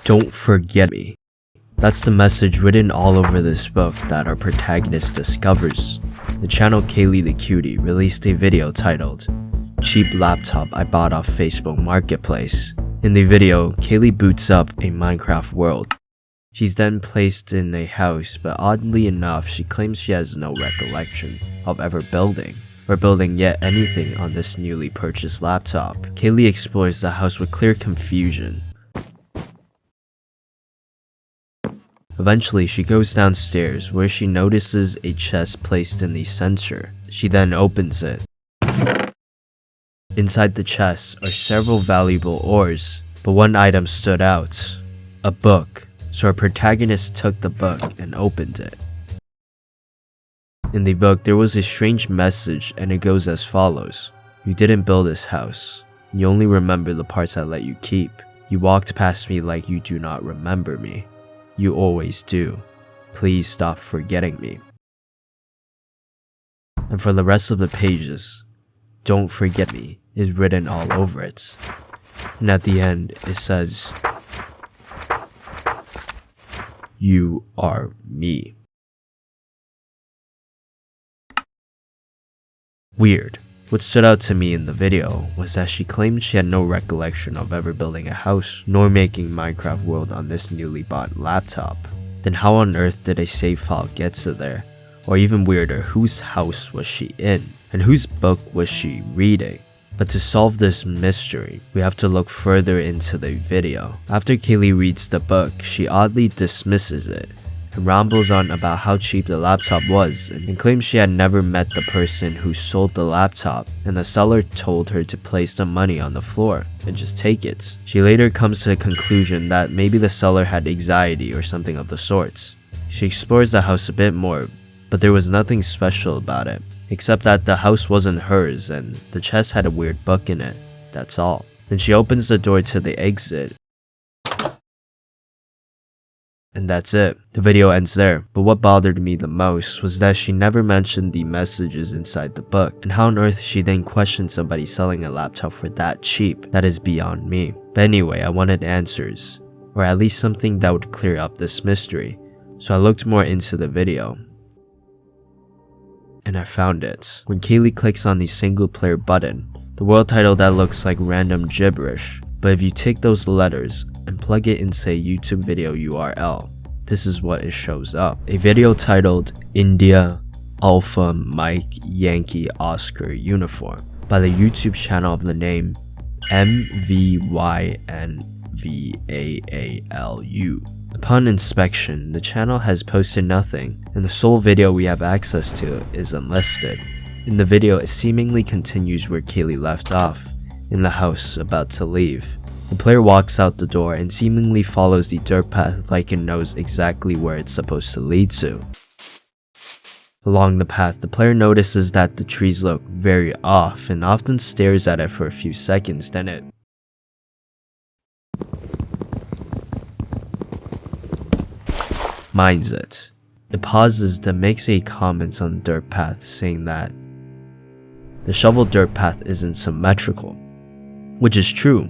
Don't forget me. That's the message written all over this book that our protagonist discovers. The channel Kaylee the Cutie released a video titled, "Cheap Laptop I Bought Off Facebook Marketplace." In the video, Kaylee boots up a Minecraft world. She's then placed in a house, but oddly enough, she claims she has no recollection of ever building or building yet anything on this newly purchased laptop. Kaylee explores the house with clear confusion. Eventually, she goes downstairs where she notices a chest placed in the center. She then opens it. Inside the chest are several valuable ores, but one item stood out: a book. So our protagonist took the book and opened it. In the book, there was a strange message, and it goes as follows: "You didn't build this house. You only remember the parts I let you keep. You walked past me like you do not remember me. You always do. Please stop forgetting me." And for the rest of the pages, "Don't forget me" is written all over it. And at the end, it says, "You are me." Weird. What stood out to me in the video was that she claimed she had no recollection of ever building a house nor making Minecraft world on this newly bought laptop. Then how on earth did a save file get to there? Or even weirder, whose house was she in? And whose book was she reading? But to solve this mystery, we have to look further into the video. After Kaylee reads the book, she oddly dismisses it and rambles on about how cheap the laptop was and claims she had never met the person who sold the laptop, and the seller told her to place the money on the floor and just take it. She later comes to the conclusion that maybe the seller had anxiety or something of the sorts. She explores the house a bit more, but there was nothing special about it, except that the house wasn't hers and the chest had a weird book in it. That's all. Then she opens the door to the exit. And that's it. The video ends there. But what bothered me the most was that she never mentioned the messages inside the book, and how on earth she then questioned somebody selling a laptop for that cheap. That is beyond me. But anyway, I wanted answers, or at least something that would clear up this mystery. So I looked more into the video, and I found it. When Kaylee clicks on the single player button, the world title that looks like random gibberish, but if you take those letters and plug it into a YouTube video URL, this is what it shows up. A video titled India Alpha Mike Yankee Oscar Uniform by the YouTube channel of the name MVYNVAALU. Upon inspection, the channel has posted nothing, and the sole video we have access to is unlisted. In the video, it seemingly continues where Kaylee left off, in the house about to leave. The player walks out the door and seemingly follows the dirt path like it knows exactly where it's supposed to lead to. Along the path, the player notices that the trees look very off and often stares at it for a few seconds, then it minds it. It pauses, then makes a comment on the dirt path saying that the shoveled dirt path isn't symmetrical, which is true,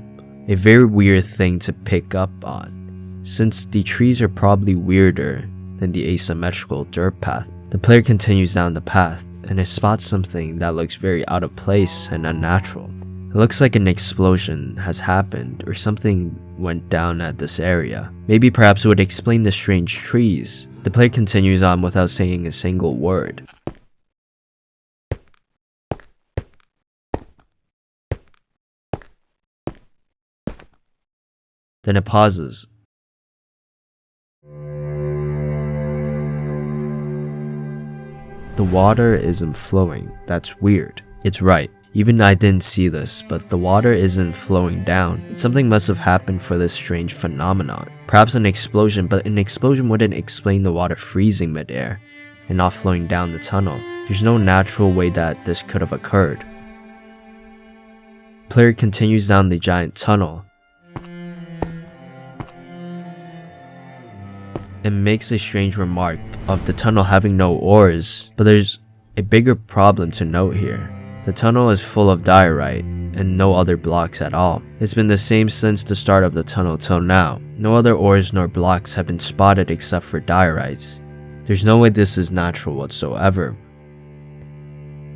a very weird thing to pick up on, since the trees are probably weirder than the asymmetrical dirt path. The player continues down the path and it spots something that looks very out of place and unnatural. It looks like an explosion has happened or something went down at this area. Maybe perhaps it would explain the strange trees. The player continues on without saying a single word. Then it pauses. The water isn't flowing. That's weird. It's right. Even I didn't see this, but the water isn't flowing down. Something must have happened for this strange phenomenon. Perhaps an explosion, but an explosion wouldn't explain the water freezing midair and not flowing down the tunnel. There's no natural way that this could have occurred. The player continues down the giant tunnel and makes a strange remark of the tunnel having no oars, but there's a bigger problem to note here. The tunnel is full of diorite, and no other blocks at all. It's been the same since the start of the tunnel till now. No other ores nor blocks have been spotted except for diorites. There's no way this is natural whatsoever.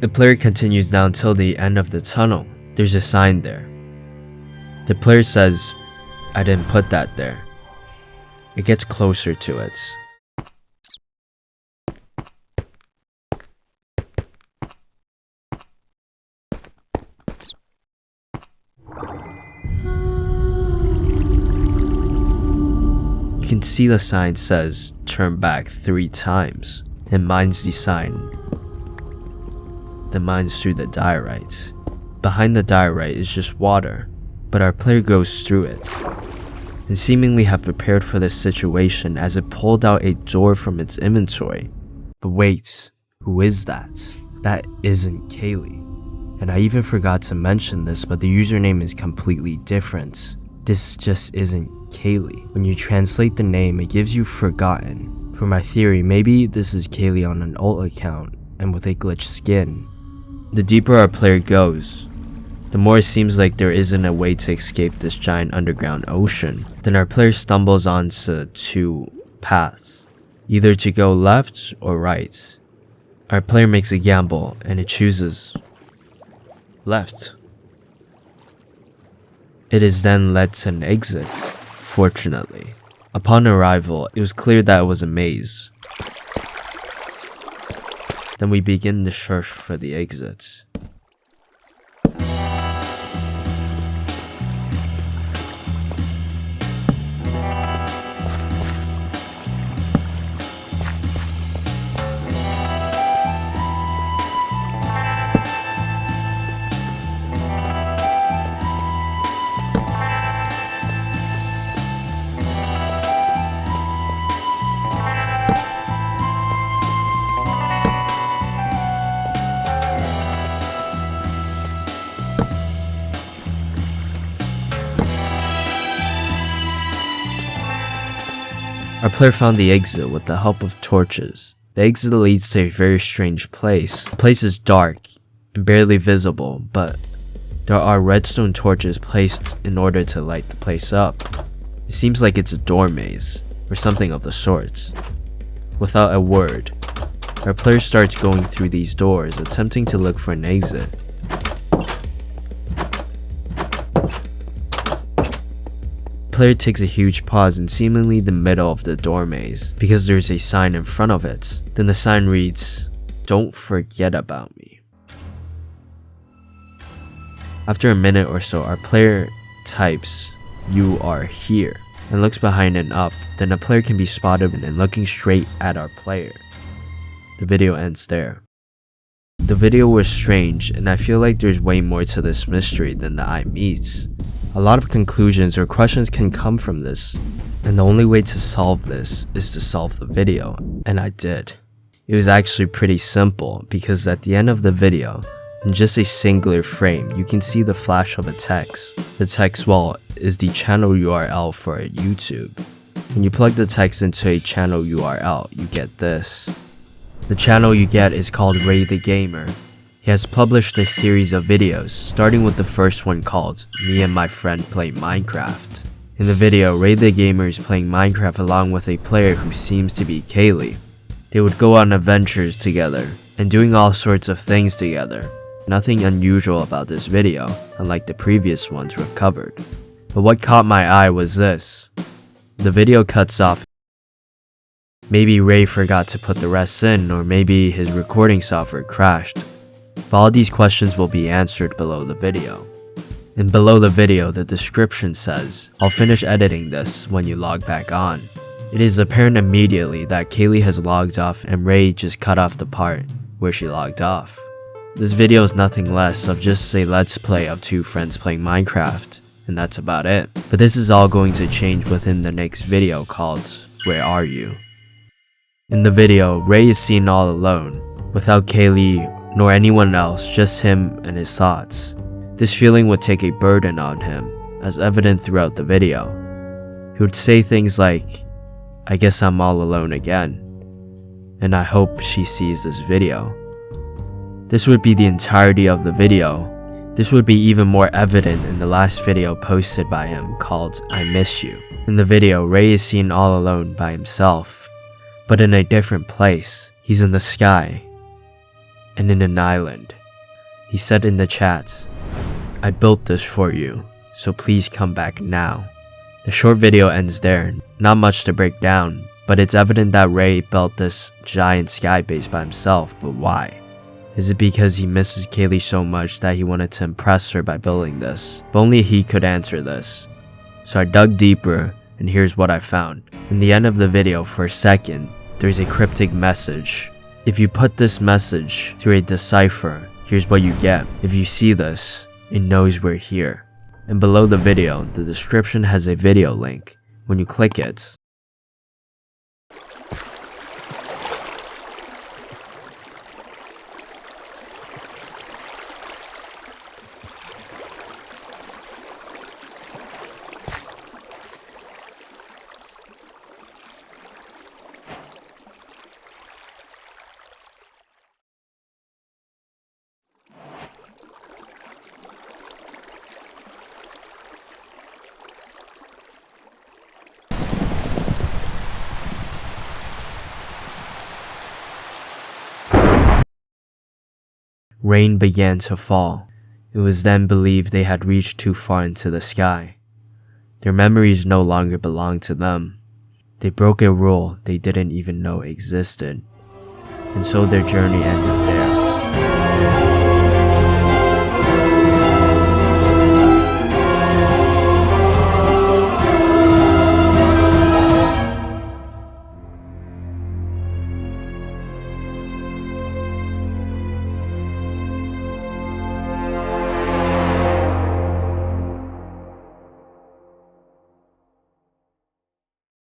The player continues down till the end of the tunnel. There's a sign there. The player says, "I didn't put that there." It gets closer to it. You can see the sign says "turn back" 3 times. It mines the sign. Then mines through the diorite. Behind the diorite is just water, but our player goes through it and seemingly have prepared for this situation as it pulled out a door from its inventory. But wait, who is that? That isn't Kaylee. And I even forgot to mention this, but the username is completely different. This just isn't Kaylee. When you translate the name, it gives you forgotten. For my theory, maybe this is Kaylee on an alt account and with a glitched skin. The deeper our player goes, the more it seems like there isn't a way to escape this giant underground ocean. Then our player stumbles onto 2 paths, either to go left or right. Our player makes a gamble and it chooses left. It is then led to an exit, fortunately. Upon arrival, it was clear that it was a maze. Then we begin the search for the exit. Our player found the exit with the help of torches. The exit leads to a very strange place. The place is dark and barely visible, but there are redstone torches placed in order to light the place up. It seems like it's a door maze, or something of the sort. Without a word, our player starts going through these doors, attempting to look for an exit. The player takes a huge pause in seemingly the middle of the door maze because there's a sign in front of it. Then the sign reads, "Don't forget about me." After a minute or so, our player types, "You are here," and looks behind and up. Then the player can be spotted and looking straight at our player. The video ends there. The video was strange, and I feel like there's way more to this mystery than the eye meets. A lot of conclusions or questions can come from this, and the only way to solve this is to solve the video, and I did. It was actually pretty simple because at the end of the video, in just a singular frame, you can see the flash of a text. The text, well, is the channel URL for YouTube. When you plug the text into a channel URL, you get this. The channel you get is called Ray the Gamer. He has published a series of videos, starting with the first one called "Me and My Friend Play Minecraft." In the video, Ray the Gamer is playing Minecraft along with a player who seems to be Kaylee. They would go on adventures together, and doing all sorts of things together. Nothing unusual about this video, unlike the previous ones we've covered. But what caught my eye was this. The video cuts off. Maybe Ray forgot to put the rest in, or maybe his recording software crashed. But all these questions will be answered below the video. And below the video, the description says, "I'll finish editing this when you log back on." It is apparent immediately that Kaylee has logged off and Ray just cut off the part where she logged off. This video is nothing less of just a let's play of 2 friends playing Minecraft, and that's about it. But this is all going to change within the next video called "Where Are You?" In the video, Ray is seen all alone, without Kaylee nor anyone else, just him and his thoughts. This feeling would take a burden on him, as evident throughout the video. He would say things like, "I guess I'm all alone again, and I hope she sees this video." This would be the entirety of the video, This would be even more evident in the last video posted by him called I Miss You. In the video, Ray is seen all alone by himself, but in a different place. He's in the sky and in an island. He said in the chat, "I built this for you, so please come back now." The short video ends there, not much to break down, but it's evident that Ray built this giant sky base by himself, but why? Is it because he misses Kaylee so much that he wanted to impress her by building this? But only he could answer this. So I dug deeper, and here's what I found. In the end of the video, for a second, there's a cryptic message. If you put this message through a decipher, here's what you get. If you see this, it knows we're here. And below the video, the description has a video link. When you click it, rain began to fall. It was then believed they had reached too far into the sky. Their memories no longer belonged to them. They broke a rule they didn't even know existed. And so their journey ended there.